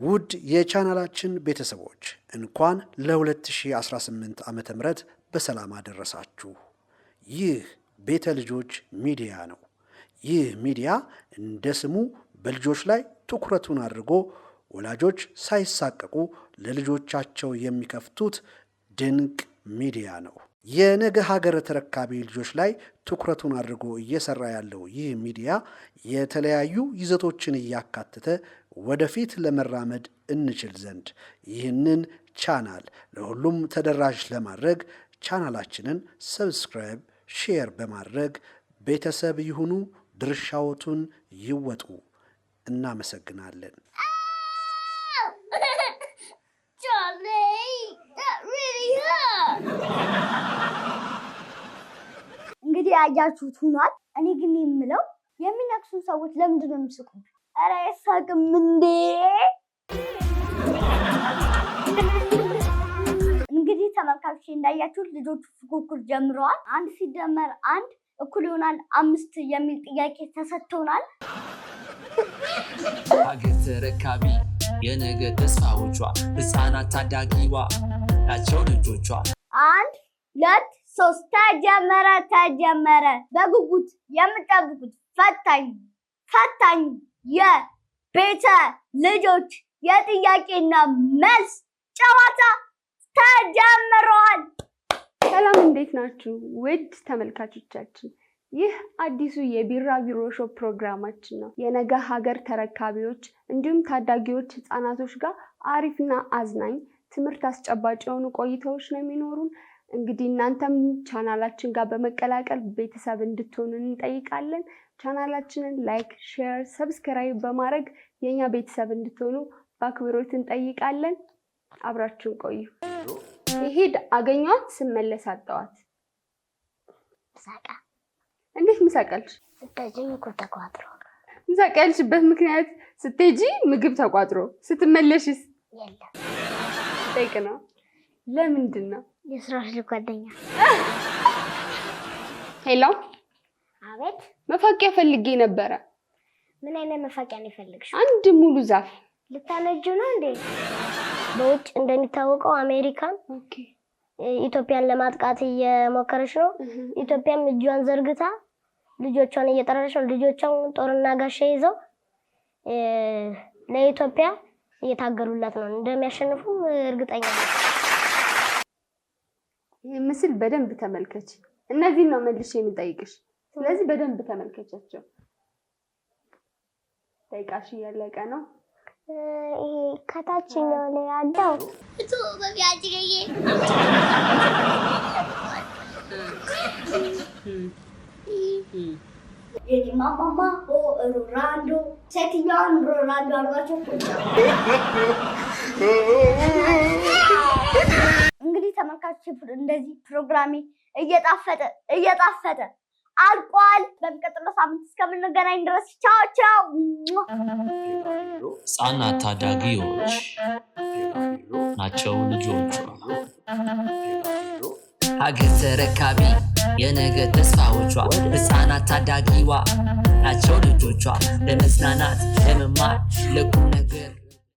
ውድ የቻናላችን ቤተሰቦች እንኳን ለ2018 ዓመተ ምህረት በሰላም አደረሳችሁ። ይህ ቤተ ልጆች ሚዲያ ነው። ይህ ሚዲያ እንደ ስሙ በልጆች ላይ ትኩረቱን አድርጎ ወላጆች ሳይሳቀቁ ለልጆቻቸው የሚከፍቱት ድንቅ ሚዲያ ነው። የነገ ሀገር ተረካቢ ልጆች ላይ ትኩረቱን አድርጎ እየሰራ ያለው ይህ ሚዲያ የተለያዩ ይዘቶችን እያካተተ ወደፊት ለመራመድ እንችል ዘንድ ይህንን ቻናል ለሁሉም ተደራሽ ለማድረግ ቻናላችንን ሰብስክራይብ፣ ሼር በማድረግ ቤተሰብ ይሁኑ፣ ድርሻዎቱን ይወጡ። እናመሰግናለን። እንግዲህ አያችሁት ሆኗል። እኔ ግን የምለው የሚነክሱ ሰዎች ለምንድን ነው የሚስቁት? ኧረ አይሳቅም እንዴ? እንግዲህ ተመልካቾች እንዳያችሁት ልጆቹ ፉክክር ጀምረዋል። 1 ሲደመር 1 እኩል ይሆናል 5 የሚል ጥያቄ ተሰጥቶናል። ሀገር ተረካቢ የነገ ተስፋዎቿ ህፃናት ታዳጊዋ ናቸው ልጆቿ። 1 2 3 ተጀመረ። በጉጉት የምጠብቁት ፈታኝ የቤተ ልጆች የጥያቄና መልስ ጨዋታ ተጀምሯል። ሰላም፣ እንዴት ናችሁ ውድ ተመልካቾቻችን? ይህ አዲሱ የቢራቢሮ ሾው ፕሮግራማችን ነው። የነገ ሀገር ተረካቢዎች እንዲሁም ታዳጊዎች ህፃናቶች ጋር አሪፍና አዝናኝ ትምህርት አስጨባጭ የሆኑ ቆይታዎች ነው የሚኖሩን። እንግዲህ እናንተም ቻናላችን ጋር በመቀላቀል ቤተሰብ እንድትሆኑ እንጠይቃለን። ቻናላችንን ላይክ፣ ሼር፣ ሰብስክራይብ በማድረግ የኛ ቤተሰብ እንድትሆኑ በአክብሮት እንጠይቃለን። አብራችሁን ቆዩ። ይሄድ አገኘኋት ስመለስ አጣኋት። ሳቃ እንዴት ምሳቀልሽ? ስትሄጂ ምግብ ተቋጥሮ። ምሳቀልሽበት ምክንያት ስትሄጂ ምግብ ተቋጥሮ ስትመለሽስ? የለም ጠይቅ ነው። ለምንድን ነው? የስራሽ ጓደኛ። ሄሎ። አቤት። መፋቂያ ፈልጌ ነበረ። ምን አይነት መፋቂያ ነው የፈለግሽው? አንድ ሙሉ ዛፍ። ልታነጁ ነው እንዴ? በውጭ እንደሚታወቀው አሜሪካን ኢትዮጵያን ለማጥቃት እየሞከረች ነው። ኢትዮጵያም እጇን ዘርግታ ልጆቿን እየጠራች ነው። ልጆቿን ጦርና ጋሻ ይዘው ለኢትዮጵያ እየታገሉላት ነው። እንደሚያሸንፉ እርግጠኛ ነኝ። ይህ ምስል በደንብ ተመልከች። እነዚህን ነው መልሼ የምጠይቅሽ። ስለዚህ በደንብ ተመልከቻቸው። ጠይቃሽ እያለቀ ነው። ይሄ ከታችኛው ላይ ያለው እቱ በቢያጅገዬ የማማማ ሮናልዶ ሴትዮዋን ሮናልዶ አሏቸው። እንግዲህ ተመልካቾች እንደዚህ ፕሮግራሜ እየጣፈጠ አልቋል። በሚቀጥለው ሳምንት እስከምንገናኝ ድረስ ቻው ቻው። ህፃናት ታዳጊዎች ናቸው ልጆቿ። ሀገር ተረካቢ የነገ ተስፋዎቿ ህፃናት ታዳጊዋ ናቸው ልጆቿ። ለመዝናናት፣ ለመማር፣ ለቁም ነገር